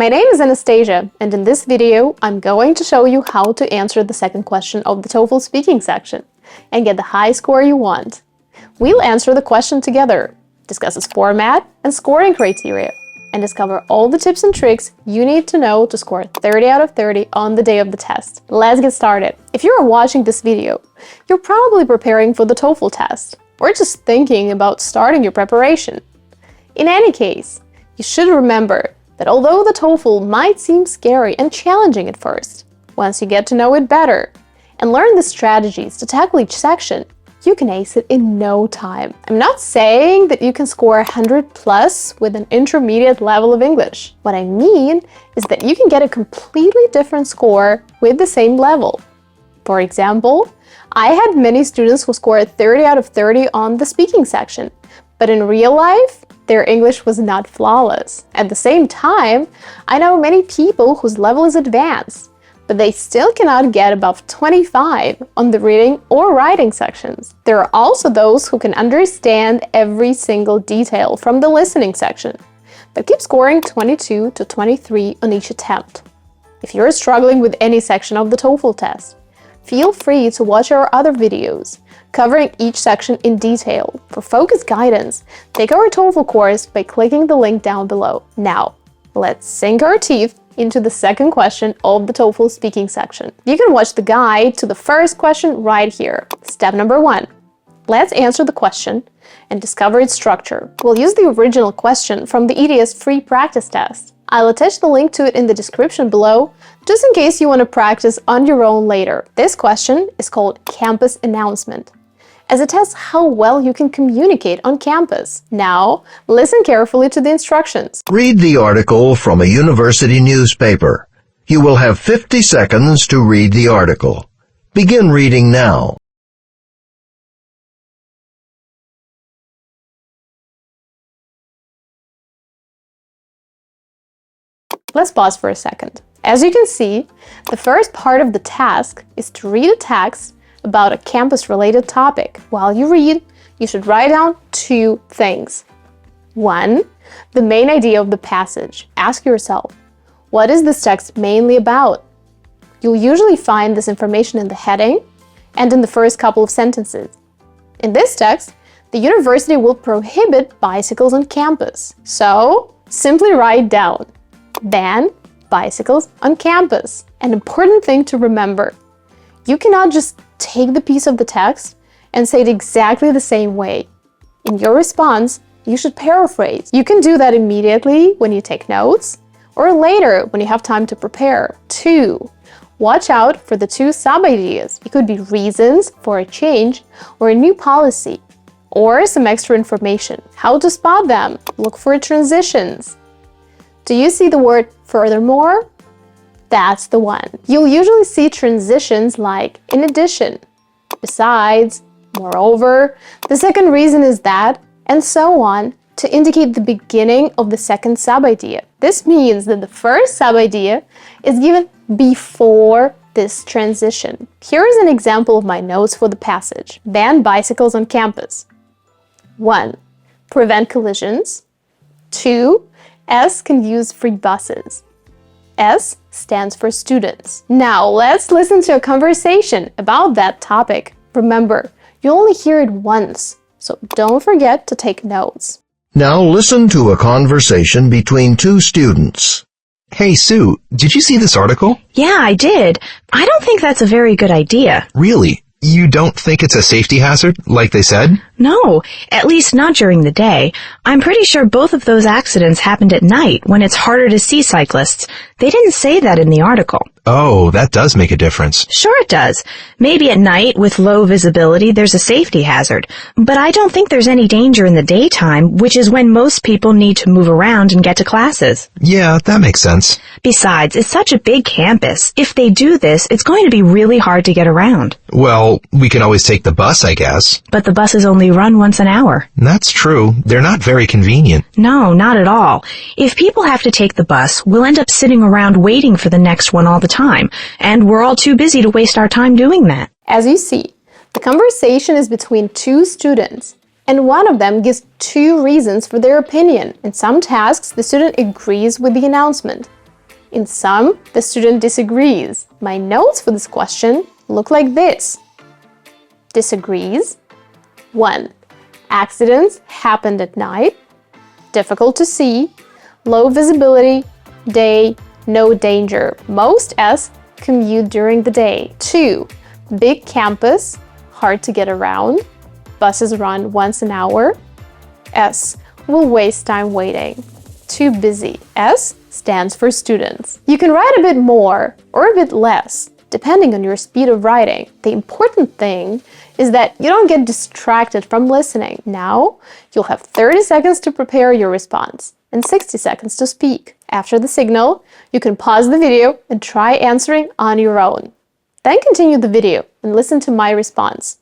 My name is Anastasia, and in this video, I'm going to show you how to answer the second question of the TOEFL speaking section and get the high score you want. We'll answer the question together, discuss its format and scoring criteria, and discover all the tips and tricks you need to know to score 30 out of 30 on the day of the test. Let's get started. If you are watching this video, you're probably preparing for the TOEFL test, or just thinking about starting your preparation. In any case, you should remember that although the TOEFL might seem scary and challenging at first, once you get to know it better and learn the strategies to tackle each section, you can ace it in no time. I'm not saying that you can score 100 plus with an intermediate level of English. What I mean is that you can get a completely different score with the same level. For example, I had many students who scored 30 out of 30 on the speaking section, but in real life, their English was not flawless. At the same time, I know many people whose level is advanced, but they still cannot get above 25 on the reading or writing sections. There are also those who can understand every single detail from the listening section, but keep scoring 22 to 23 on each attempt. If you're struggling with any section of the TOEFL test, feel free to watch our other videos covering each section in detail. For focused guidance, take our TOEFL course by clicking the link down below. Now, let's sink our teeth into the second question of the TOEFL speaking section. You can watch the guide to the first question right here. Step number 1. Let's answer the question and discover its structure. We'll use the original question from the EDS free practice test. I'll attach the link to it in the description below, just in case you want to practice on your own later. This question is called Campus Announcement, as it tests how well you can communicate on campus. Now, listen carefully to the instructions. Read the article from a university newspaper. You will have 50 seconds to read the article. Begin reading now. Let's pause for a second. As you can see, the first part of the task is to read a text about a campus-related topic. While you read, you should write down 2 things. 1. The main idea of the passage. Ask yourself, what is this text mainly about? You'll usually find this information in the heading and in the first couple of sentences. In this text, the university will prohibit bicycles on campus. So, simply write down, ban bicycles on campus. An important thing to remember, you cannot just take the piece of the text and say it exactly the same way. In your response, you should paraphrase. You can do that immediately when you take notes, or later when you have time to prepare. 2. Watch out for the 2 sub-ideas. It could be reasons for a change or a new policy, or some extra information. How to spot them? Look for transitions. Do you see the word furthermore? That's the one. You'll usually see transitions like in addition, besides, moreover, the second reason is that, and so on, to indicate the beginning of the second sub-idea. This means that the first sub-idea is given before this transition. Here is an example of my notes for the passage. Ban bicycles on campus. 1. Prevent collisions. 2. S can use free buses. S stands for students. Now let's listen to a conversation about that topic. Remember, you only hear it once, so don't forget to take notes. Now listen to a conversation between 2 students. Hey, Sue, did you see this article? Yeah, I did. I don't think that's a very good idea. Really? You don't think it's a safety hazard, like they said? No, at least not during the day. I'm pretty sure both of those accidents happened at night, when it's harder to see cyclists. They didn't say that in the article. Oh, that does make a difference. Sure it does. Maybe at night, with low visibility, there's a safety hazard. But I don't think there's any danger in the daytime, which is when most people need to move around and get to classes. Yeah, that makes sense. Besides, it's such a big campus. If they do this, it's going to be really hard to get around. Well, we can always take the bus, I guess. But the buses only run once an hour. That's true. They're not very convenient. No, not at all. If people have to take the bus, we'll end up sitting around waiting for the next one all the time, and we're all too busy to waste our time doing that. As you see, the conversation is between 2 students, and one of them gives 2 reasons for their opinion. In some tasks, the student agrees with the announcement. In some, the student disagrees. My notes for this question look like this. Disagrees. 1. Accidents happened at night. Difficult to see. Low visibility. Day. No danger. Most S. Commute during the day. 2. Big campus. Hard to get around. Buses run once an hour. S. Will waste time waiting. Too busy. S stands for students. You can write a bit more or a bit less, depending on your speed of writing. The important thing is that you don't get distracted from listening. Now, you'll have 30 seconds to prepare your response and 60 seconds to speak. After the signal, you can pause the video and try answering on your own. Then continue the video and listen to my response.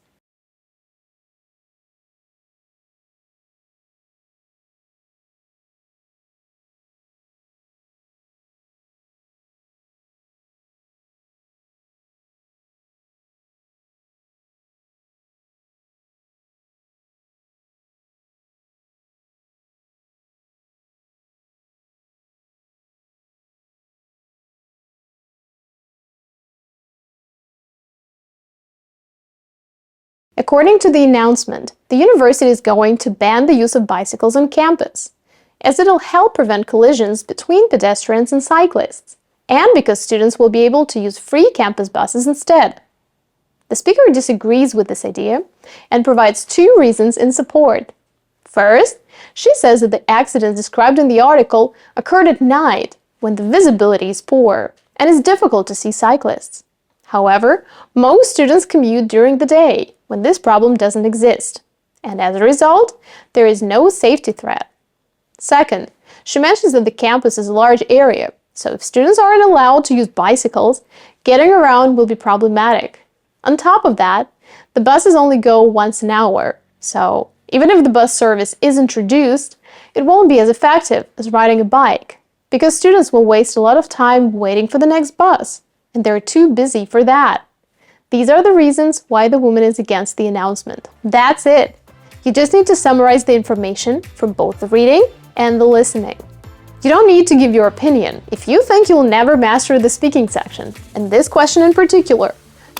According to the announcement, the university is going to ban the use of bicycles on campus, as it'll help prevent collisions between pedestrians and cyclists, and because students will be able to use free campus buses instead. The speaker disagrees with this idea and provides 2 reasons in support. First, she says that the accident described in the article occurred at night, when the visibility is poor and it's difficult to see cyclists. However, most students commute during the day, when this problem doesn't exist, and as a result, there is no safety threat. Second, she mentions that the campus is a large area, so if students aren't allowed to use bicycles, getting around will be problematic. On top of that, the buses only go once an hour, so even if the bus service is introduced, it won't be as effective as riding a bike, because students will waste a lot of time waiting for the next bus, and they're too busy for that. These are the reasons why the woman is against the announcement. That's it! You just need to summarize the information from both the reading and the listening. You don't need to give your opinion. If you think you'll never master the speaking section, and this question in particular,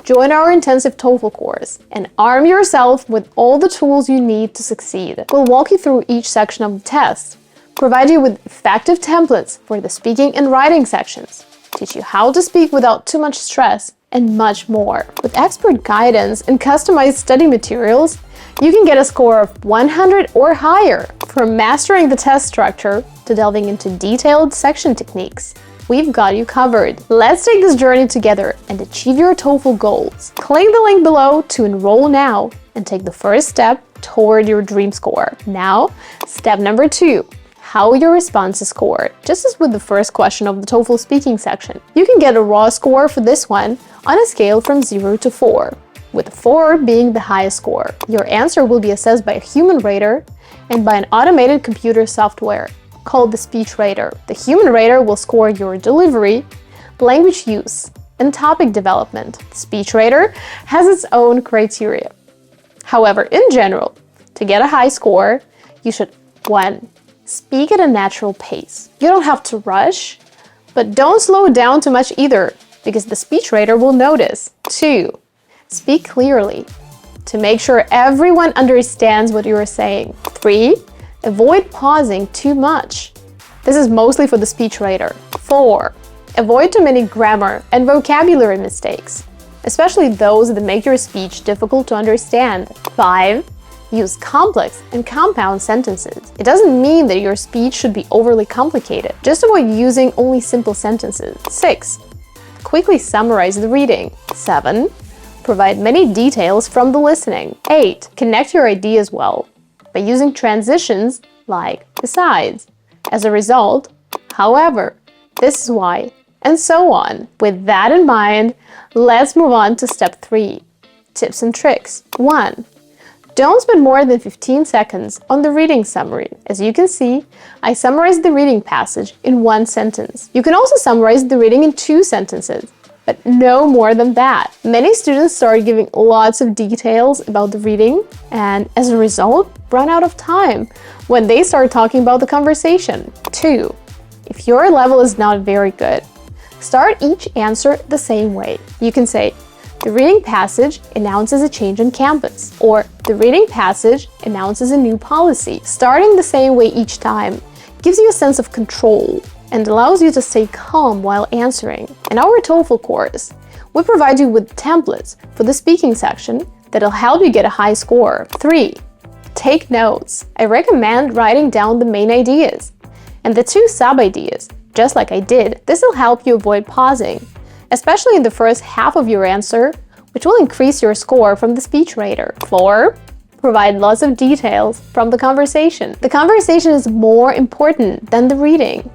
join our intensive TOEFL course and arm yourself with all the tools you need to succeed. We'll walk you through each section of the test, provide you with effective templates for the speaking and writing sections, teach you how to speak without too much stress, and much more. With expert guidance and customized study materials, you can get a score of 100 or higher, from mastering the test structure to delving into detailed section techniques. We've got you covered. Let's take this journey together and achieve your TOEFL goals. Click the link below to enroll now and take the first step toward your dream score. Now, step number 2. How your response is scored. Just as with the first question of the TOEFL speaking section, you can get a raw score for this one on a scale from 0 to 4, with 4 being the highest score. Your answer will be assessed by a human rater and by an automated computer software called the speech rater. The human rater will score your delivery, language use, and topic development. The speech rater has its own criteria. However, in general, to get a high score, you should 1. Speak at a natural pace. You don't have to rush, but don't slow down too much either, because the speech rater will notice. 2. Speak clearly, to make sure everyone understands what you are saying. 3. Avoid pausing too much. This is mostly for the speech rater. 4. Avoid too many grammar and vocabulary mistakes, especially those that make your speech difficult to understand. 5. Use complex and compound sentences. It doesn't mean that your speech should be overly complicated. Just avoid using only simple sentences. 6. Quickly summarize the reading. 7. Provide many details from the listening. 8. Connect your ideas well by using transitions like besides, as a result, however, this is why, and so on. With that in mind, let's move on to step 3. Tips and tricks. 1. Don't spend more than 15 seconds on the reading summary. As you can see, I summarized the reading passage in 1 sentence. You can also summarize the reading in 2 sentences, but no more than that. Many students start giving lots of details about the reading and, as a result, run out of time when they start talking about the conversation. 2. If your level is not very good, Start each answer the same way. You can say, "The reading passage announces a change on campus," or "The reading passage announces a new policy." Starting the same way each time gives you a sense of control and allows you to stay calm while answering. In our TOEFL course, we provide you with templates for the speaking section that'll help you get a high score. 3. Take notes. I recommend writing down the main ideas and the 2 sub-ideas, just like I did. This will help you avoid pausing, especially in the first half of your answer, which will increase your score from the speech rater. 4. Provide lots of details from the conversation. The conversation is more important than the reading,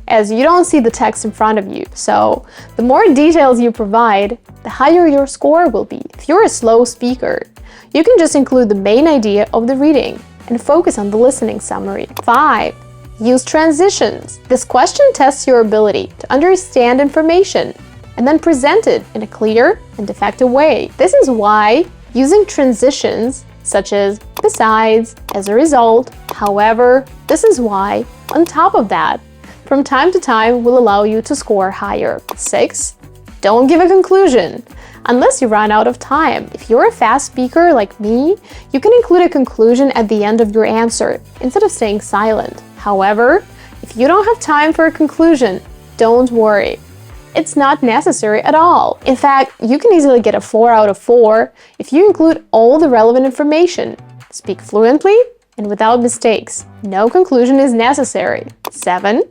as you don't see the text in front of you. So the more details you provide, the higher your score will be. If you're a slow speaker, you can just include the main idea of the reading and focus on the listening summary. 5. Use transitions. This question tests your ability to understand information and then present it in a clear and effective way. This is why using transitions such as besides, as a result, however, this is why, on top of that, from time to time will allow you to score higher. 6. Don't give a conclusion unless you run out of time. If you're a fast speaker like me, you can include a conclusion at the end of your answer instead of staying silent. However, if you don't have time for a conclusion, don't worry. It's not necessary at all. In fact, you can easily get a 4 out of 4 if you include all the relevant information. Speak fluently and without mistakes. No conclusion is necessary. 7.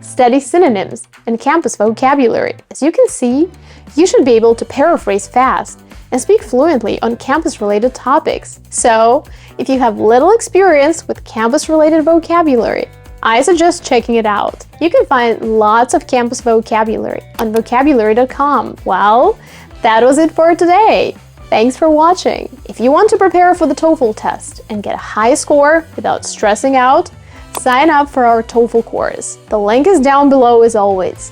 Study synonyms and campus vocabulary. As you can see, you should be able to paraphrase fast and speak fluently on campus-related topics. So, if you have little experience with campus-related vocabulary, I suggest checking it out. You can find lots of campus vocabulary on vocabulary.com. Well, that was it for today. Thanks for watching. If you want to prepare for the TOEFL test and get a high score without stressing out, sign up for our TOEFL course. The link is down below as always.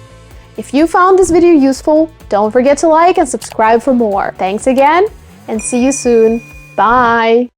If you found this video useful, don't forget to like and subscribe for more. Thanks again, and see you soon. Bye!